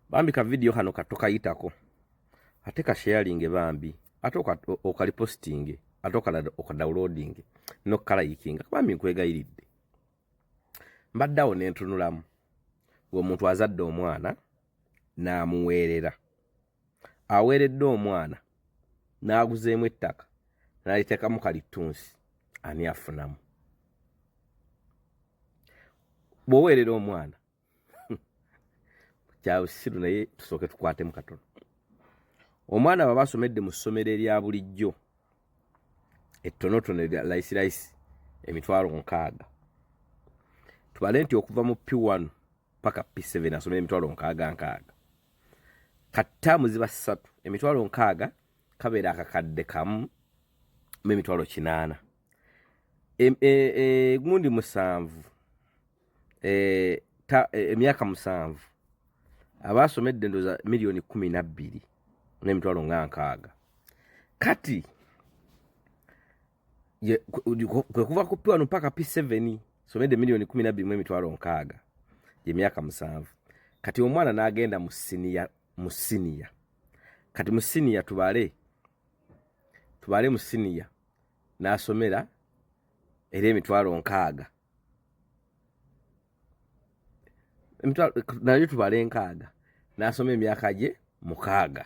Bambi ka video kano katoka yitako. Ate ka sharing bambi. Ate okali posting. Ate okadownloading. No kala yikinga. Bambi nkwegayiridde. Mbaddawo ne ntunulamu. Omuntu azadde omwana n'amuweerera. Aweeredde omwana n'aguzeemu ettaka. N'aliteekamu kalitunsi. Ani afunamu? Bw'oweerera omwana. Kyawusiru naye tusooke tukwatemu katono. Omwana baba asomedde mu ssomero erya bulijjo ettonotono layisi emitwalo 6. Tubale nti okuva mu P1 paka P7 asomera emitwalo 6. Kattaamu ziba 3 emitwalo 6 kabeera akakadde kamu mu emitwalo 8. Gundi 7 emyaka 7 abasomedde ndoza milioni 12 n'emitwalo 6. Kati kwe kuva ku P1 mpaka P7 somedde milioni 12 n'emitwalo 6 emyaka 7. Kati omwana n'agenda mu senior. Kati mu senior tubale mu senior n'asomera era emitwalo 6. Nayo tubale 6 n'asoma emyaka gye 6.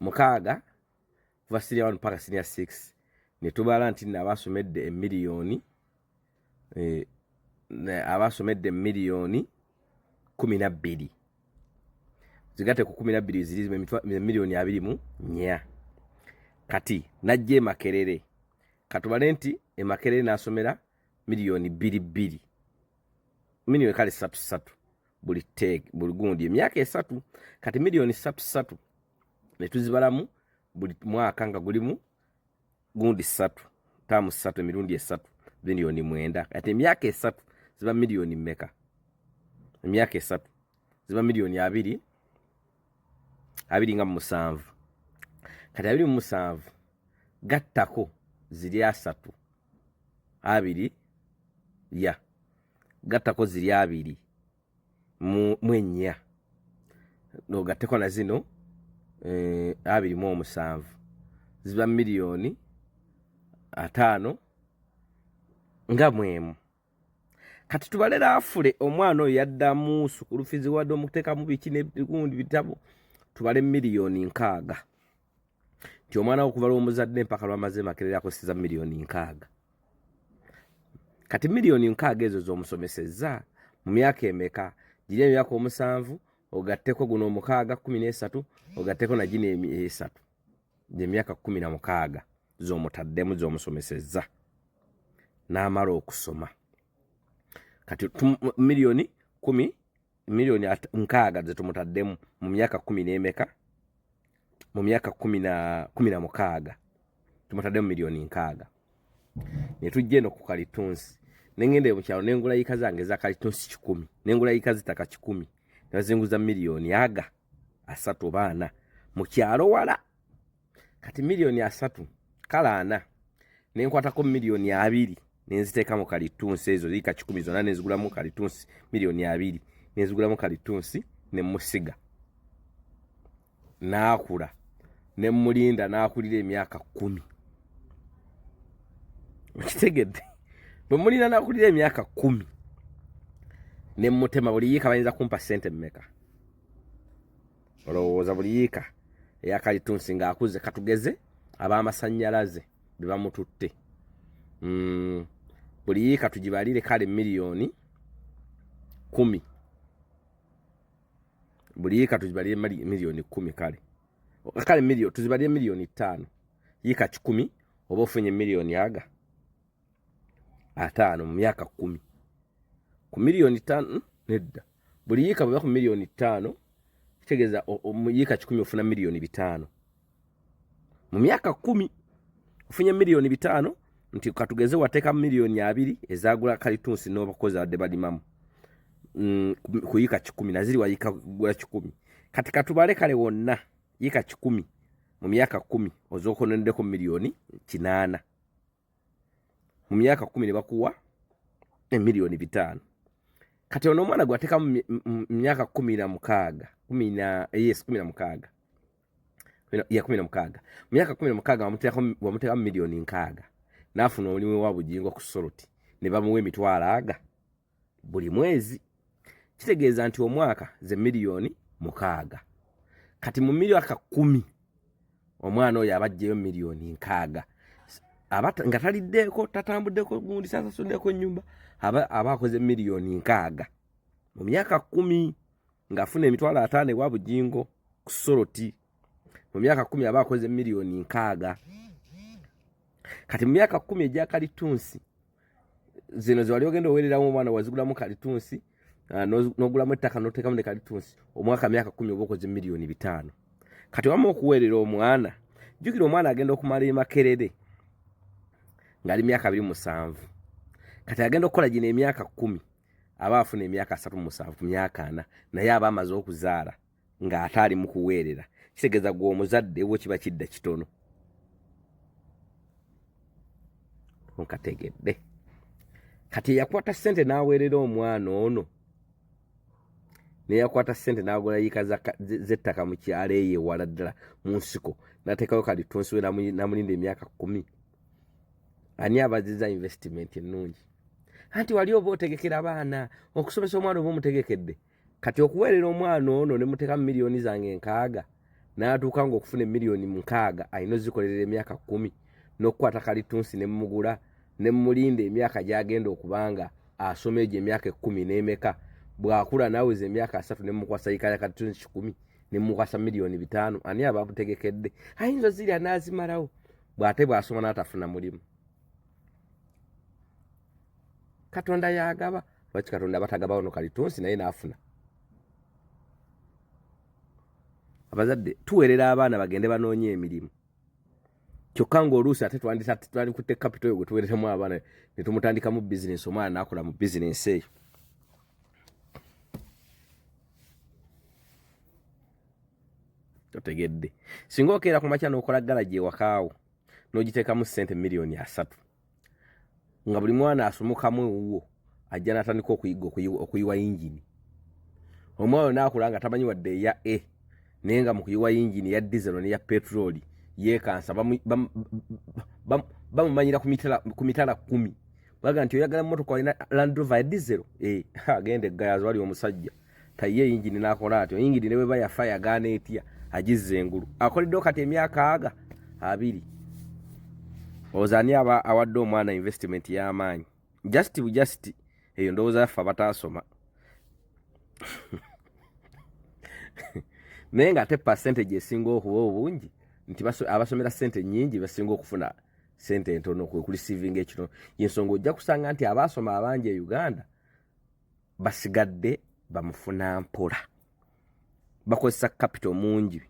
6 kuva senior 1 mpaka senior 6 ne tubala nti n'abasomedde emiliyoni abasomedde emiliyoni 12. Zigate ku 12 ziri emiliyoni 24. Kati najje e Makerere. Katubale nti e Makerere n'asomera miliyoni 22. Miliyoni kale 3 buli gundi emyaka 3. Kati miliyoni 3 ne tuzibalamu buli mwaka nga gulimu gundi 3 tamu 3 emirundi 3 miliyoni 9. Kati emyaka 3 ziba miliyoni mmeka? Emyaka 3 ziba miliyoni 2 nga 7. Kati 27 gattako ziri 3 2 ya gattako ziri 2 mu 4 no gatteko na zino 27 ziba miliyoni 5 nga mwemu. Kati tubalera afule omwana oyo yaddamu sukulu fizi wadde omuteekamu biki n'ebigundi bitabo tubale miliyoni 6. Nti omwana okuva lw'omuzadde mpaka lw'amaze Makerere akoseza miliyoni 6. Kati miliyoni 6 ezo z'omusomesezza mu myaka emeka? Giri emyaka 7 ogatteko guno 6 13 ogatteko na gino 3 emyaka 16 z'omutaddemu z'omusomesezza n'amala okusoma. Kati miliyoni 10 miliyoni 6 zetumutaddemu mu myaka 10 n'emeka? Mu myaka 16 tumutaddemu miliyoni 6. Ne tujja eno ku kalitunsi nengende mu kyalo nengula yika zange za kalitunsi 10 nengula yika zitaka 10 nazinguza miliyoni 3 baana mu kyalo wala. Kati miliyoni 3 kala 4 nenkwatako miliyoni 2 nenziteeka mu kalitunsi ezo yika 10 zonna nenzigulamu kalitunsi miliyoni 2 nenzigulamu kalitunsi ne musiga naakula ne mulinda naakulira emyaka 10. Kitegedde bwe mulina naakulira emyaka 10 ne mutema buli yiika bayinza kumpa sente mmeka? Olowooza buli yiika eyakalitunsi ng'akuze katugeze ab'amasannyalaze be bamututte buli yiika tugibalire kale miliyoni 10. Buli yiika tugibalire miliyoni 10 kale miliyoni tuzibalire miliyoni 5 yiika 10 oba ofunye miliyoni 5 mu myaka 10. Ku miliyoni 5 nedda buli yiika bwe ku miliyoni 5 kitegeeza mu yiika 10 ofuna miliyoni 5 mu myaka 10 ofunye miliyoni 5 nti katugeze wateeka miliyoni 2 ezagula kalitunsi n'obakozi adde balimamu ku yiika 10 naziri wa yiika gula 10. Kati katubale kale wonna yiika 10 mu myaka 10 ozookonendeko miliyoni 8. Mu myaka 10 ne bakuwa miliyoni 5. Kati ono omwana gwateeka mu myaka 16 16 ya 16 myaka 16 wamuteka milioni 6 nafuna omulimu wa bujingo ku Soroti ne bamuwa emitwalo aga buli mwezi kitegeeza nti omwaka ze milioni 6 kati mu myaka 10 omwana oyo abajjeyo milioni 6 nga taliddeko tatambuddeko gundi sasasuddeko nyumba aba akoze milioni 6 mu myaka 10 ngafuna emitwalo 5 wa bujingo ku Soroti mu myaka 10 aba akoze milioni 6 kati mu myaka 10 ejja Kalitunsi zino ze wali ogenda owereramu omwana wazigulamu Kalitunsi n'ogulamu ettaka n'oteekamu ne Kalitunsi omwaka myaka 10 oba okoze milioni 5 kati wamma okuweerera omwana jjukira omwana agenda okumala Makerere ng'ali myaka 27 kati agenda okukola gino emyaka 10 aba afuna emyaka 37 ku myaka 4 naye aba amaze okuzaala ng'ate ali mu kuweerera kitegeeza gwe omuzadde wo kiba kidda kitono onkategedde kati yakwata ssente n'aweerera omwana ono neyakwata ssente n'agula yika z'ettaka mu kyalo eyo ewala ddala mu nsiko n'ateekayo Kalitunsi we namulinda emyaka 10 ani abazizza investment ennungi anti wali oba otegekera abaana okusomesa omwana oba omutegekedde kati okuweerera omwana ono ne muteeka milioni zange 6 n'atuuka ng'okufuna milioni 6 ayina ozikolerera emyaka 10 n'okukwata Kalitunsi ne mugula ne mulinda emyaka gy'agenda okubanga asoma egyo emyaka 10 n'emeka bw'akula naweza emyaka 3 ne mukwasa yika ya Kalitunsi 10 ne mukwasa milioni 5 ani aba abutegekedde ayinza zirya n'azimalawo bw'ate bw'asoma n'atafuna mulimu Katonda yagaba lwaki Katonda batagabawo no Kalitunsi naye n'afuna abazadde tuweerera abaana bagende banoonye emirimu kyokka ng'oluusi ate twandikutte capital gwe tuweereremu abaana ne tumutandika mu bizinensi omwana n'akola mu bizinensi eyo otegedde singa okeera ku makya n'okola galaji ewakaawo n'ogiteekamu ssente milioni 3 nga buli mwana asomokamu ewuwo ajja n'atandika okuyiwa yingini omwana n'akula nga tamanyi wadde eya naye nga mu kuyiwa yingini ya dizelo neya petroli yeekansa bamumanyira ku mitala 10 baga nti oyagala mmotoka walina Land Rover ya dizelo agenda eggayazo wali omusajja tayiye yingini n'akola atyo yingini ne bwe bayafa yagaana etya agizza engulu akoleddeo kati emyaka 2 ozani aba awadde omwana investment y'amaanyi just eyo ndowooza yaffe abataasoma naye ng'ate percentage esinga okuba obungi nti abasomera ssente nnyingi basinga okufuna ssente entono kurisivinga ekitono yensonga ojja kusanga nti abaasoma abangi e Uganda basigadde bamufuna mpola bakozesa capital mungi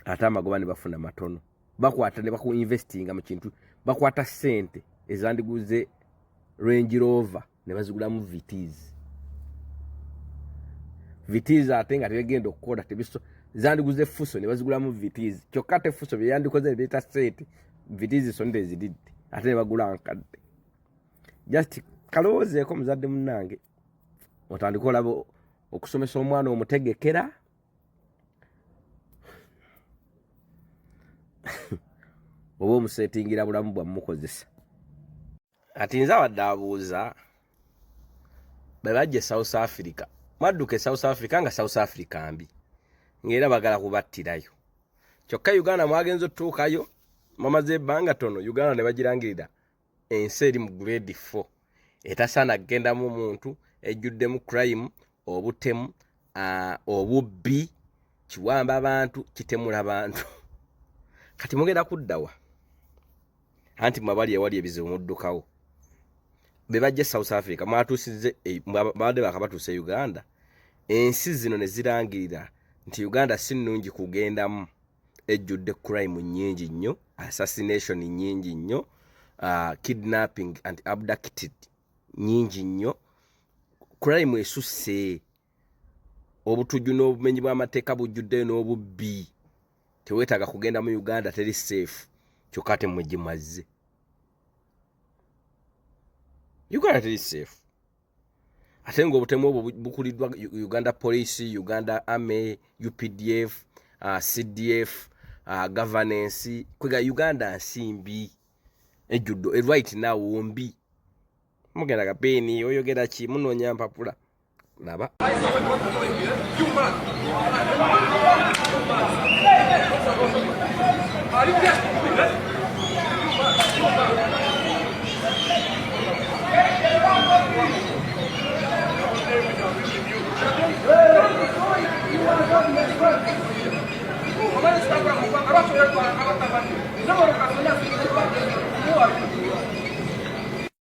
ate amagoba ne bafuna matono bakwata ne baku investinga mu kintu bakwata ssente ezandiguze Range Rover ne bazigulamu Vitiz ate nga tegenda okukola tebiso zandiguze Fuso ne bazigulamu Vitiz kyokka te Fuso bye yandikoze beta ssente Vitiz sonde ezididde ate ne bagula nkadde just kalowoozeeko muzadde munnange otandika olaba okusomesa omwana omutegekera oba omusetingira bulamu bwamukozesa ati nze wadde abuuza bwe bajja South Africa madduke South Africa nga South Africa mbi ng'era bagala kubattirayo kyokka Uganda mwagenza otutuukayo mamaze ebbanga tono Uganda ne bagirangirira ensi eri mu grade 4 etasaana kugendamu muntu ejjuddemu crime obutemu obubbi kiwamba abantu kitemula abantu kati mugenda kuddawa anti mwabali ewali ebizibu muddukawo be bajja South Africa mwatuusize babadde bakabatuusa Uganda ensi zino ne zirangirira nti Uganda si nnungi kugendamu ejjudde crime nnyingi nnyo assassination nnyingi nnyo kidnapping and abducted nnyingi nnyo crime esusse obutujju n'obumenyi bw'amateeka bujjuddeyo n'obubbi teweetaaga kugenda mu Uganda teri safe kyokka ate mmwe gye mwazze Uganda teri safe ate ng'obutemu obwo bukuliddwa Uganda Police, Uganda Army, UPDF, CDF, governance kwega Uganda nsimbi ejjuddo right now wombi mugenda kapeni oyogera ki munonya mpapula laba